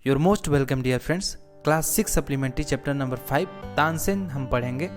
Your most welcome dear friends. Class 6 supplementary chapter number 5 Tansen हम पढ़ेंगे।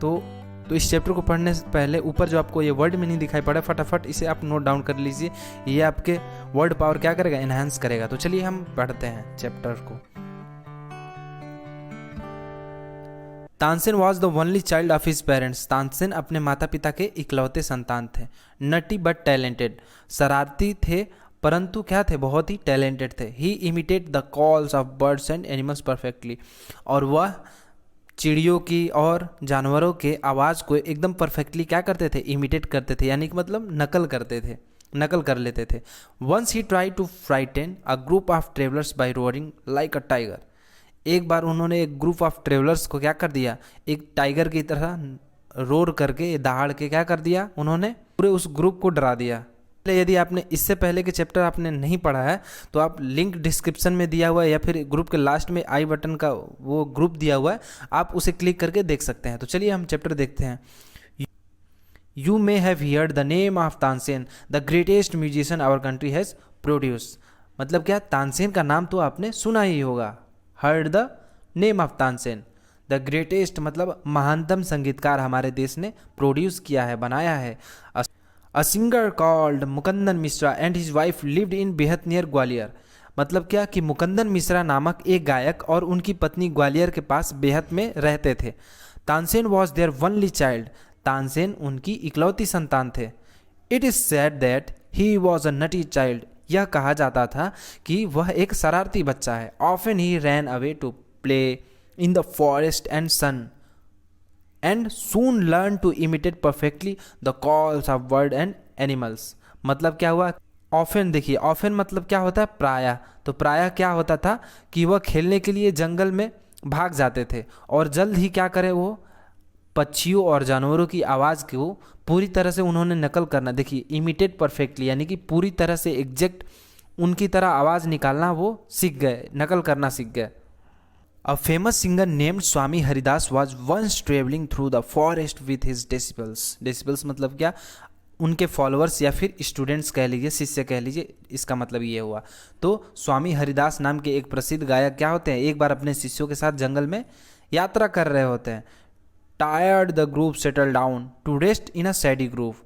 तो इस चैप्टर को पढ़ने से पहले ऊपर जो आपको ये वर्ड मीनिंग दिखाई पड़ा है फटाफट इसे आप नोट डाउन कर लीजिए। ये आपके वर्ड पावर क्या करेगा, एनहांस करेगा। तो चलिए हम पढ़ते हैं चैप्टर को। Tansen was the only child of his parents. Tansen अपने माता पिता के इकलौते संतान थे। नटी बट टैलेंटेड, शरारती थे परंतु क्या थे, बहुत ही टैलेंटेड थे। He imitate the calls of birds and animals perfectly, और वह चिड़ियों की और जानवरों के आवाज़ को एकदम परफेक्टली क्या करते थे, इमिटेट करते थे, यानी कि मतलब नकल करते थे, नकल कर लेते थे। Once he try to frighten a group of travellers by roaring like a tiger. एक बार उन्होंने एक ग्रुप ऑफ ट्रेवलर्स को क्या कर दिया, एक टाइगर की तरह रोर करके, दहाड़ के क्या कर दिया, उन्होंने पूरे उस ग्रुप को डरा दिया। यदि आपने इससे पहले के चैप्टर आपने नहीं पढ़ा है तो आप लिंक डिस्क्रिप्शन में दिया हुआ है या फिर ग्रुप के लास्ट में आई बटन का वो ग्रुप दिया हुआ है, आप उसे क्लिक करके देख सकते हैं। तो चलिए हम चैप्टर देखते हैं। You may have heard the name of Tansen the greatest musician our country has produce. मतलब क्या, तानसेन का नाम तो आपने सुना ही होगा। Heard the name of Tansen, the greatest मतलब महानतम संगीतकार हमारे देश ने प्रोड्यूस किया है, बनाया है। A singer called Mukandan Mishra and his wife lived in Behat near Gwalior. मतलब क्या कि मुकंदन मिश्रा नामक एक गायक और उनकी पत्नी ग्वालियर के पास बेहत में रहते थे। Tansen was their only child, Tansen उनकी इकलौती संतान थे। It is said that he was a naughty child, यह कहा जाता था कि वह एक शरारती बच्चा है। Often he ran away to play in the forest and soon and soon learn to imitate perfectly the calls of bird and animals। मतलब क्या हुआ, ऑफन देखिए, ऑफन मतलब क्या होता है, प्रायः। तो प्रायः क्या होता था कि वह खेलने के लिए जंगल में भाग जाते थे और जल्द ही क्या करे, वो पक्षियों और जानवरों की आवाज़ को पूरी तरह से उन्होंने नकल करना, देखिए इमिटेट परफेक्टली, यानी कि पूरी तरह से एग्जैक्ट उनकी तरह आवाज़ निकालना वो सीख गए, नकल करना सीख गए। A famous singer named Swami Haridas was once traveling through the forest with his disciples। disciples मतलब क्या, उनके फॉलोअर्स या फिर स्टूडेंट्स कह लीजिए, शिष्य कह लीजिए, इसका मतलब ये हुआ। तो स्वामी हरिदास नाम के एक प्रसिद्ध गायक क्या होते हैं, एक बार अपने शिष्यों के साथ जंगल में यात्रा कर रहे होते हैं। Tired the group settle down to rest in a shady group.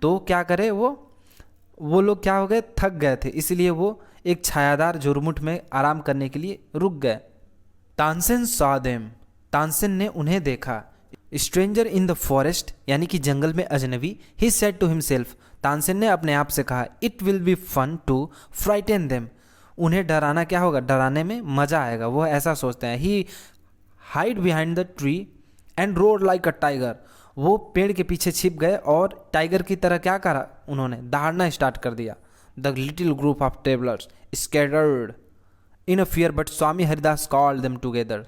तो क्या करे, वो लोग क्या हो गए, थक गए थे, इसलिए वो एक छायादार झुरमुट में आराम करने के लिए रुक गए। तानसेन सॉ देम, तानसेन ने उन्हें देखा। स्ट्रेंजर इन द फॉरेस्ट, यानी कि जंगल में अजनबी। He said to himself, Tansen ने अपने आप से कहा, it will be fun to frighten them. उन्हें डराना क्या होगा, डराने में मजा आएगा, वो ऐसा सोचते हैं। He hide behind the tree and roared like a tiger. वो पेड़ के पीछे छिप गए और टाइगर की तरह क्या करा, उन्होंने दहाड़ना स्टार्ट कर दिया। The little group of travellers scattered in a fear but Swami Haridas called them together.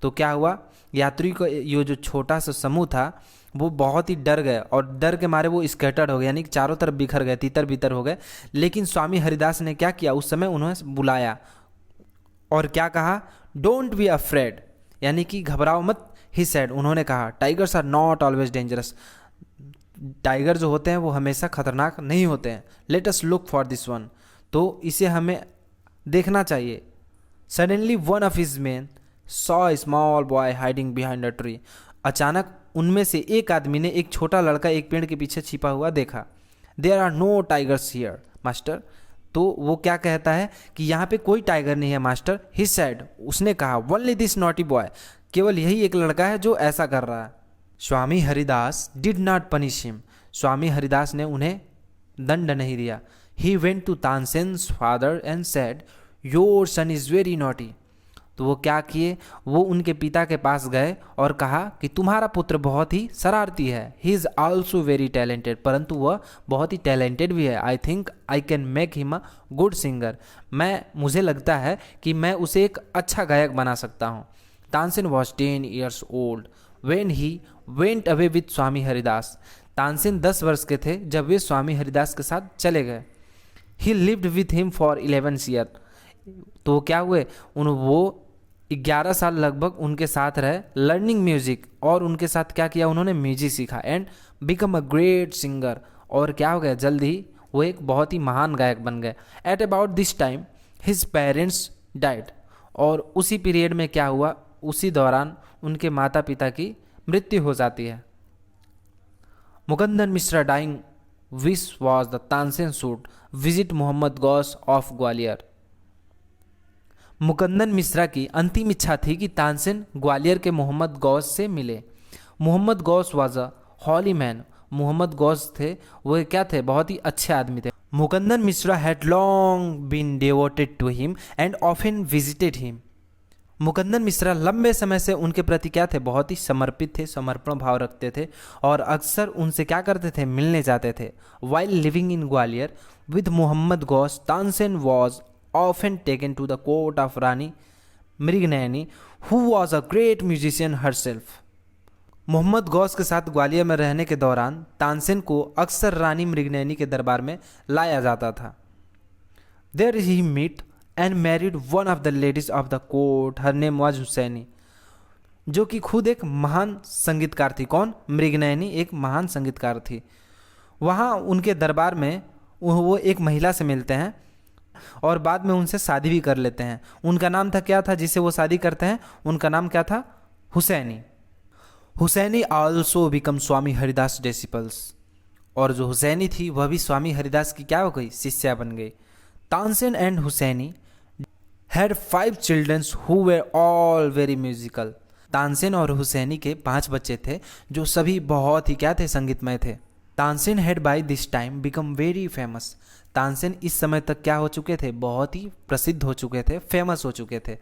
तो क्या हुआ, यात्री को ये जो छोटा सा समूह था वो बहुत ही डर गए और डर के मारे वो स्कैटर्ड हो गए, यानी कि चारों तरफ बिखर गए, तितर बितर हो गए। लेकिन स्वामी हरिदास ने क्या किया, उस समय उन्हें बुलाया और क्या कहा, डोंट बी अफ्रेड, यानी कि घबराओ मत। ही सेड, उन्होंने कहा, tigers are not always dangerous. Tiger जो होते हैं वो हमेशा खतरनाक नहीं होते हैं। Let us look for this one, तो इसे हमें देखना चाहिए। Suddenly one of his man saw a small boy hiding behind a tree. अचानक उनमें से एक आदमी ने एक छोटा लड़का एक पेड़ के पीछे छिपा हुआ देखा। There are no tigers here master. तो वो क्या कहता है कि यहाँ पे कोई टाइगर नहीं है मास्टर। ही सेड, उसने कहा, ओनली दिस नॉटी बॉय, केवल यही एक लड़का है जो ऐसा कर रहा है। Swami Haridas did not punish him, Swami Haridas ने उन्हें दंड नहीं दिया। He went to Tansen's father and said, Your son is very naughty। तो वो क्या किए, वो उनके पिता के पास गए और कहा कि तुम्हारा पुत्र बहुत ही शरारती है। He is also very talented, परंतु वह बहुत ही टैलेंटेड भी है। I think I can make him a good singer। मुझे लगता है कि मैं उसे एक अच्छा गायक बना सकता हूँ। Tansen was 10 years old when he went away with स्वामी हरिदास। तानसेन 10 वर्ष के थे जब वे स्वामी हरिदास के साथ चले गए। ही lived with him for 11 year. तो क्या हुए, वो 11 साल लगभग उनके साथ रहे। लर्निंग म्यूजिक, और उनके साथ क्या किया, उन्होंने म्यूजिक सीखा। And become a great singer, और क्या हो गया, जल्द ही वो एक बहुत ही महान गायक बन गए। At about this time his parents died. और उसी पीरियड में क्या हुआ, उसी दौरान उनके माता पिता की मृत्यु हो जाती है। Mukandan Mishra dying wish was the Tansen should visit Mohammad Ghaus of Gwalior. Mukandan Mishra की अंतिम इच्छा थी कि तानसेन ग्वालियर के मोहम्मद गौस से मिले। Mohammad Ghaus was a holy man. Mohammad Ghaus थे, वो क्या थे, बहुत ही अच्छे आदमी थे। Mukandan Mishra had long been devoted to him and often visited him. Mukandan Mishra लंबे समय से उनके प्रति क्या थे, बहुत ही समर्पित थे, समर्पण भाव रखते थे और अक्सर उनसे क्या करते थे, मिलने जाते थे। While living in Gwalior with Mohammed Ghaus, Tansen was often taken to the court of Rani Mrignayani who was a great musician herself. Mohammed Ghaus के साथ ग्वालियर में रहने के दौरान तानसेन को अक्सर रानी मृगनयनी के दरबार में लाया जाता था। There he meet and married one of the ladies of the court, her name was Husaini, जो कि खुद एक महान संगीतकार थी। कौन? मृगनयनी एक महान संगीतकार थी। वहाँ उनके दरबार में वो एक महिला से मिलते हैं और बाद में उनसे शादी भी कर लेते हैं। उनका नाम था क्या था जिसे वो शादी करते हैं? उनका नाम क्या था? हुसैनी। हुसैनी आल्सो बिकम स्वामी हरिदास डिसिपल्स, और जो हुसैनी थी वह भी स्वामी हरिदास की क्या हो गई? शिष्या बन गई। Tansen and Husaini had 5 children who were all very musical. Tansen और हुसैनी के 5 बच्चे थे जो सभी बहुत ही क्या थे? संगीतमय थे। Tansen had by this time become very famous. Tansen इस समय तक क्या हो चुके थे? बहुत ही प्रसिद्ध हो चुके थे, फेमस हो चुके थे।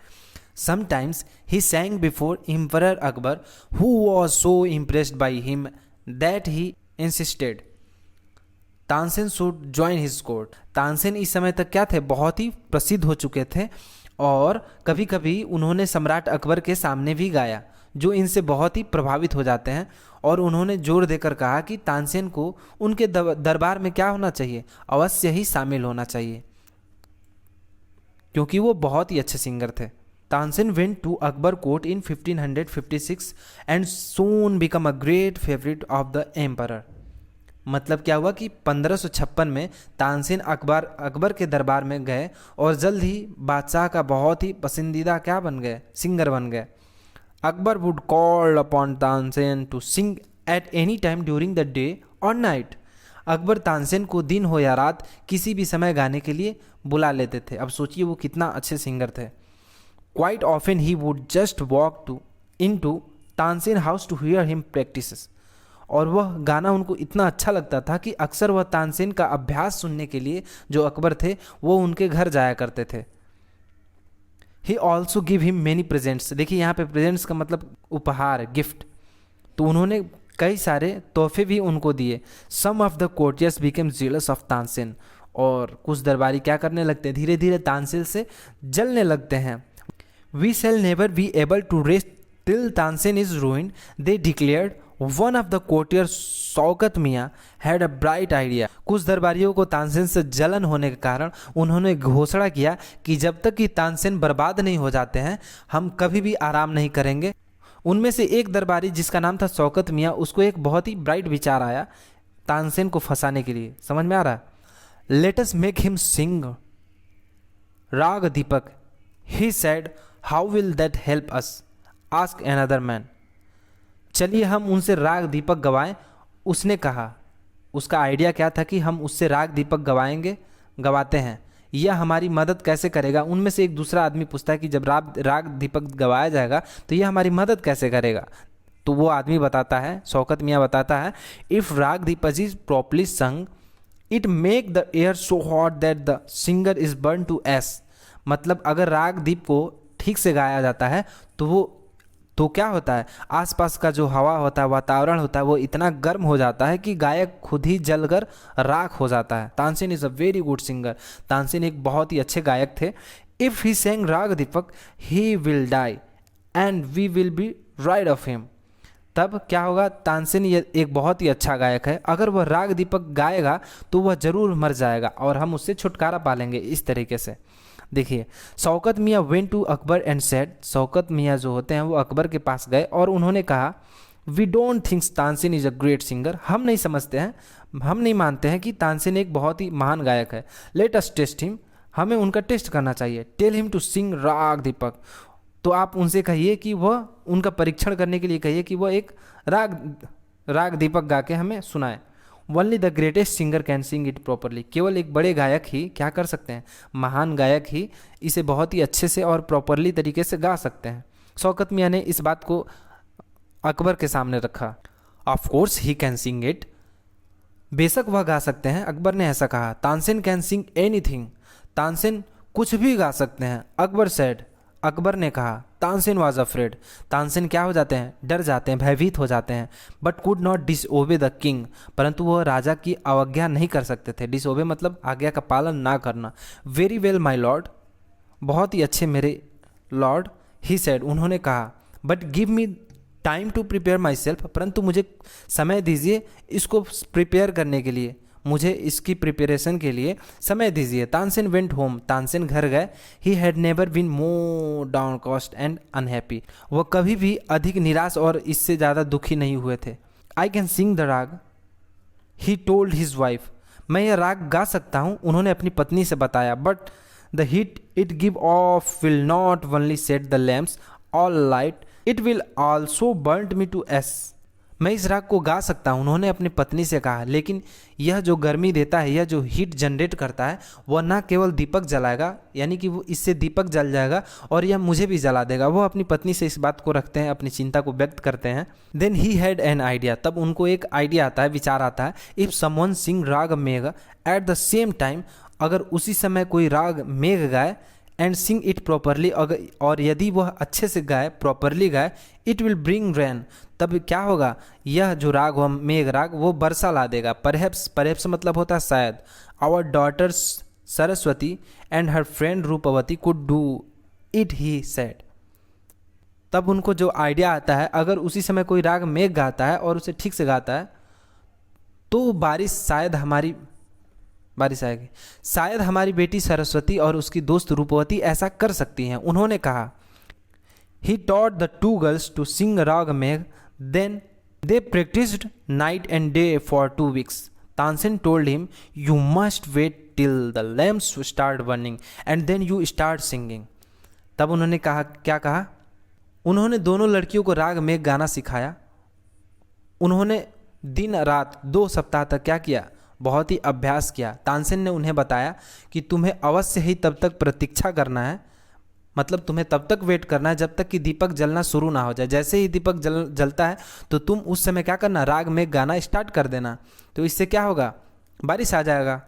Sometimes he sang before Emperor Akbar, who was so impressed by him that he insisted Tansen should join his court। Tansen इस समय तक क्या थे? बहुत ही प्रसिद्ध हो चुके थे और कभी कभी उन्होंने सम्राट अकबर के सामने भी गाया, जो इनसे बहुत ही प्रभावित हो जाते हैं और उन्होंने जोर देकर कहा कि तानसेन को उनके दरबार में क्या होना चाहिए? अवश्य ही शामिल होना चाहिए, क्योंकि वो बहुत ही अच्छे सिंगर थे। Tansen went to Akbar court in 1556 and soon become a great favorite of the emperor। मतलब क्या हुआ कि 1556 में तानसेन अकबर के दरबार में गए और जल्द ही बादशाह का बहुत ही पसंदीदा क्या बन गए? सिंगर बन गए। Akbar would call upon Tansen to sing at any time during the day और नाइट। अकबर तानसेन को दिन हो या रात किसी भी समय गाने के लिए बुला लेते थे। अब सोचिए वो कितना अच्छे सिंगर थे। Quite often he would just walk into Tansen house to hear him practices। और वह गाना उनको इतना अच्छा लगता था कि अक्सर वह तानसेन का अभ्यास सुनने के लिए जो अकबर थे वो उनके घर जाया करते थे। He also give him many presents। देखिए यहाँ पे presents का मतलब उपहार, गिफ्ट। तो उन्होंने कई सारे तोहफे भी उनको दिए। Some of the courtiers became jealous of Tansen. और कुछ दरबारी क्या करने लगते हैं? धीरे धीरे तानसेन से जलने लगते हैं। We shall never be able to rest till Tansen is ruined, they declared। One of the courtiers, Shaukat मियाँ, had a bright idea। कुछ दरबारियों को तानसेन से जलन होने के कारण उन्होंने घोषणा किया कि जब तक कि तानसेन बर्बाद नहीं हो जाते हैं हम कभी भी आराम नहीं करेंगे। उनमें से एक दरबारी जिसका नाम था शौकत मियाँ, उसको एक बहुत ही ब्राइट विचार आया तानसेन को फंसाने के लिए। समझ में आ रहा है? Let us make him sing raag Deepak. He said how will that help us? Ask another man. चलिए हम उनसे राग दीपक गवाएं। उसने कहा, उसका आइडिया क्या था कि हम उससे राग दीपक गवाते हैं, यह हमारी मदद कैसे करेगा? उनमें से एक दूसरा आदमी पूछता है कि जब राग दीपक गवाया जाएगा तो यह हमारी मदद कैसे करेगा? तो वो आदमी बताता है, शौकत मियाँ बताता है, if raag Deepak is properly sung it make the air so hot that the singer is burn to ashes. मतलब अगर राग दीप को ठीक से गाया जाता है तो क्या होता है? आसपास का जो हवा होता है, वातावरण होता है, वो इतना गर्म हो जाता है कि गायक खुद ही जलकर राख हो जाता है। Tansen is a very good singer. Tansen एक बहुत ही अच्छे गायक थे। If he sang raag Deepak he will die and we will be rid of him. तब क्या होगा? तानसेन ये एक बहुत ही अच्छा गायक है, अगर वह राग दीपक गाएगा तो वह ज़रूर मर जाएगा और हम उससे छुटकारा पालेंगे। इस तरीके से देखिए, Shaukat Miyan went to Akbar and said. Shaukat Miyan जो होते हैं वो अकबर के पास गए और उन्होंने कहा, we don't think Tansen is a great singer. हम नहीं समझते हैं, हम नहीं मानते हैं कि तानसेन एक बहुत ही महान गायक है। Let us test him. हमें उनका टेस्ट करना चाहिए। Tell him to sing raag दीपक, तो आप उनसे कहिए कि वह, उनका परीक्षण करने के लिए कहिए कि वह एक राग दीपक गा के हमें सुनाए। Only the greatest singer can sing it properly, केवल एक बड़े गायक ही क्या कर सकते हैं, महान गायक ही इसे बहुत ही अच्छे से और प्रॉपरली तरीके से गा सकते हैं। शौकत मियाँ ने इस बात को अकबर के सामने रखा। Of course he can sing it, बेशक वह गा सकते हैं, अकबर ने ऐसा कहा। Tansen can sing anything, Tansen कुछ भी गा सकते हैं, अकबर सेड, अकबर ने कहा। तानसेन वॉज अफ्रेड, तानसेन क्या हो जाते हैं, डर जाते हैं, भयभीत हो जाते हैं। But could not disobey the king, परंतु वह राजा की अवज्ञा नहीं कर सकते थे। डिसओबे मतलब आज्ञा का पालन ना करना। वेरी वेल माई लॉर्ड, बहुत ही अच्छे मेरे लॉर्ड, ही सेड, उन्होंने कहा। But give me time to prepare myself, परंतु मुझे समय दीजिए इसको प्रिपेयर करने के लिए, मुझे इसकी प्रिपरेशन के लिए समय दीजिए। तानसेन वेंट होम, तानसेन घर गए। He had never been more downcast and unhappy, वह कभी भी अधिक निराश और इससे ज़्यादा दुखी नहीं हुए थे। आई कैन सिंग द राग, ही टोल्ड हिज वाइफ, मैं यह राग गा सकता हूँ, उन्होंने अपनी पत्नी से बताया। But the heat it give off will not only set the lamps alight, it will also burn me to ash, मैं इस राग को गा सकता हूँ, उन्होंने अपनी पत्नी से कहा, लेकिन यह जो गर्मी देता है, यह जो हीट जनरेट करता है, वह ना केवल दीपक जलाएगा, यानी कि वो इससे दीपक जल जाएगा और यह मुझे भी जला देगा। वो अपनी पत्नी से इस बात को रखते हैं, अपनी चिंता को व्यक्त करते हैं। Then he had an idea, तब उनको एक आइडिया आता है, विचार आता है। इफ़ समवन सिंग राग मेघ एट द सेम टाइम, अगर उसी समय कोई राग मेघ गाए, एंड सिंग इट प्रॉपरली, और यदि वह अच्छे से गाए, प्रॉपरली गाए, इट विल ब्रिंग रेन, तब क्या होगा, यह जो राग हो मेघ राग वो वर्षा ला देगा। परहैप्स मतलब होता है शायद। Our daughters Saraswati and her friend Roopvati could do it, he said, तब उनको जो आइडिया आता है, अगर उसी समय कोई राग मेघ गाता है और उसे ठीक से गाता है तो बारिश आएगी, शायद हमारी बेटी सरस्वती और उसकी दोस्त रूपवती ऐसा कर सकती हैं। उन्होंने कहा। He taught the two girls to sing राग Megh, then they practised night and day for 2 weeks. Tansen told him, you must wait till the lamps start burning and then you start singing, तब उन्होंने कहा, क्या कहा, उन्होंने दोनों लड़कियों को राग मेघ गाना सिखाया। उन्होंने दिन रात 2 सप्ताह तक क्या किया, बहुत ही अभ्यास किया। तानसेन ने उन्हें बताया कि तुम्हें अवश्य ही तब तक प्रतीक्षा करना है, मतलब तुम्हें तब तक वेट करना है जब तक कि दीपक जलना शुरू ना हो जाए। जैसे ही दीपक जलता है तो तुम उस समय क्या करना, राग में गाना स्टार्ट कर देना, तो इससे क्या होगा, बारिश आ जाएगा।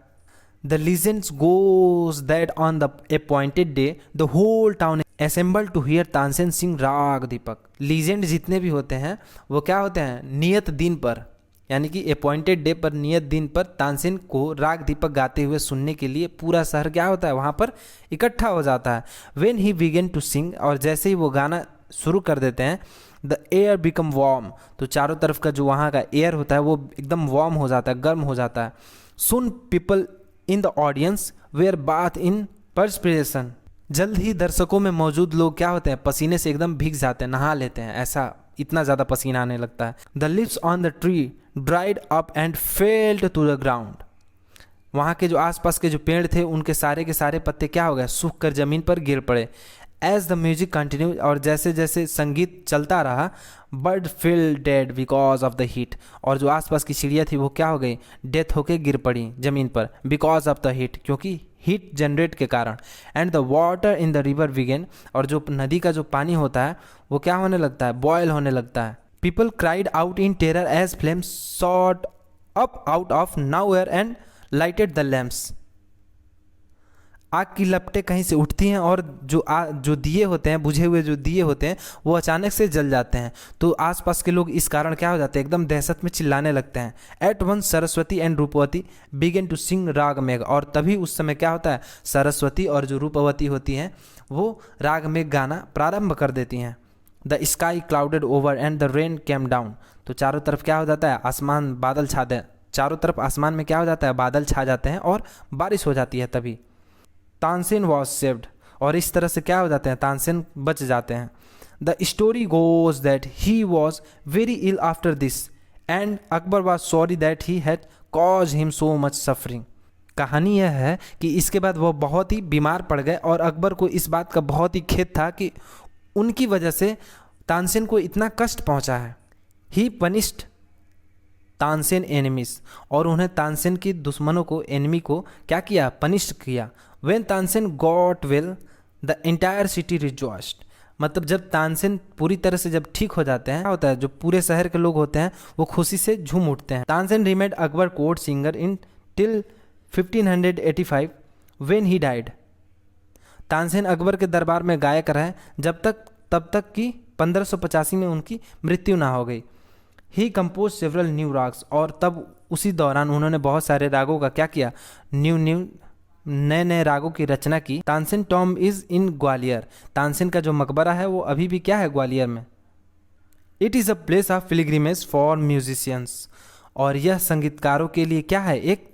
The legends goes that on the appointed day the whole town assemble to hear Tansen sing raag Deepak. Legend जितने भी होते हैं वो क्या होते हैं, नियत दिन पर, यानी कि अपॉइंटेड डे पर, नियत दिन पर तानसेन को राग दीपक गाते हुए सुनने के लिए पूरा शहर क्या होता है, वहाँ पर इकट्ठा हो जाता है। When he began to sing, और जैसे ही वो गाना शुरू कर देते हैं, द एयर बिकम वार्म, तो चारों तरफ का जो वहाँ का एयर होता है वो एकदम वार्म हो जाता है, गर्म हो जाता है। Soon people in the audience were bath in perspiration, जल्द ही दर्शकों में मौजूद लोग क्या होते हैं, पसीने से एकदम भीग जाते हैं, नहा लेते हैं, ऐसा इतना ज़्यादा पसीना आने लगता है। The leaves on the tree dried up and felled to the ground, वहाँ के जो आसपास के जो पेड़ थे उनके सारे के सारे पत्ते क्या हो गए, सूख कर ज़मीन पर गिर पड़े। एज द म्यूजिक कंटिन्यू, और जैसे जैसे संगीत चलता रहा, bird feel dead because of the heat, और जो आसपास की चिड़िया थी वो क्या हो गई, डेथ होके गिर पड़ी ज़मीन पर, बिकॉज ऑफ द हीट, क्योंकि हीट जनरेट के कारण। And the water in the river began, और जो नदी का जो पानी होता है वो क्या होने लगता है, बॉयल होने लगता है। People cried out in terror as flames shot up out of nowhere and lighted the lamps, आग की लपटें कहीं से उठती हैं और जो दिए होते हैं, बुझे हुए जो दिए होते हैं वो अचानक से जल जाते हैं, तो आसपास के लोग इस कारण क्या हो जाते हैं, एकदम दहशत में चिल्लाने लगते हैं। At once Saraswati and Roopvati began to sing राग मेघ, और तभी उस समय क्या होता है, सरस्वती और जो रूपवती होती हैं वो राग मेघ गाना प्रारंभ कर देती हैं। The sky clouded over and the rain came down, तो चारों तरफ क्या हो जाता है, आसमान बादल छा दे, चारों तरफ आसमान में क्या हो जाता है, बादल छा जाते हैं और बारिश हो जाती है। तभी तानसेन वॉज सेव्ड, और इस तरह से क्या हो जाते हैं, तानसेन बच जाते हैं। The story goes that he was very ill after this and Akbar was sorry that he had cause him so much suffering, कहानी यह है कि इसके बाद वो बहुत ही बीमार पड़ गए और अकबर को इस बात का बहुत ही खेद था कि उनकी वजह से तानसेन को इतना कष्ट पहुंचा है। ही पनिश्ड तानसेन एनिमीज, और उन्हें तानसेन की दुश्मनों को, एनिमी को क्या किया, पनिश किया। When Tansen got well the entire city rejoiced, मतलब जब तानसेन पूरी तरह से जब ठीक हो जाते हैं, क्या होता है, जो पूरे शहर के लोग होते हैं वो खुशी से झूम उठते हैं। Tansen remade Akbar court singer in till 1585 when he died. Tansen Akbar के दरबार में गायक रहे तब तक कि 1585 में उनकी मृत्यु ना हो गई। ही कंपोज सेवरल न्यू राग्स, और तब उसी दौरान उन्होंने बहुत सारे रागों का क्या किया, नए नए रागों की रचना की। Tansen Tom is in Gwalior, Tansen का जो मकबरा है वो अभी भी क्या है, ग्वालियर में। It is a place of pilgrimage for musicians, और यह संगीतकारों के लिए क्या है, एक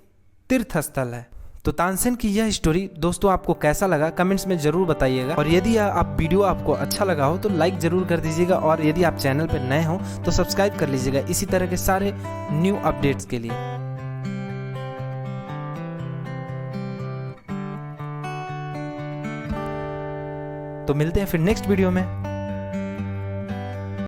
तीर्थ स्थल है। तो तानसेन की यह स्टोरी दोस्तों आपको कैसा लगा कमेंट्स में ज़रूर बताइएगा, और यदि आप वीडियो आपको अच्छा लगा हो तो लाइक ज़रूर कर दीजिएगा, और यदि आप चैनल पर नए हो तो सब्सक्राइब कर लीजिएगा इसी तरह के सारे न्यू अपडेट्स के लिए। तो मिलते हैं फिर नेक्स्ट वीडियो में।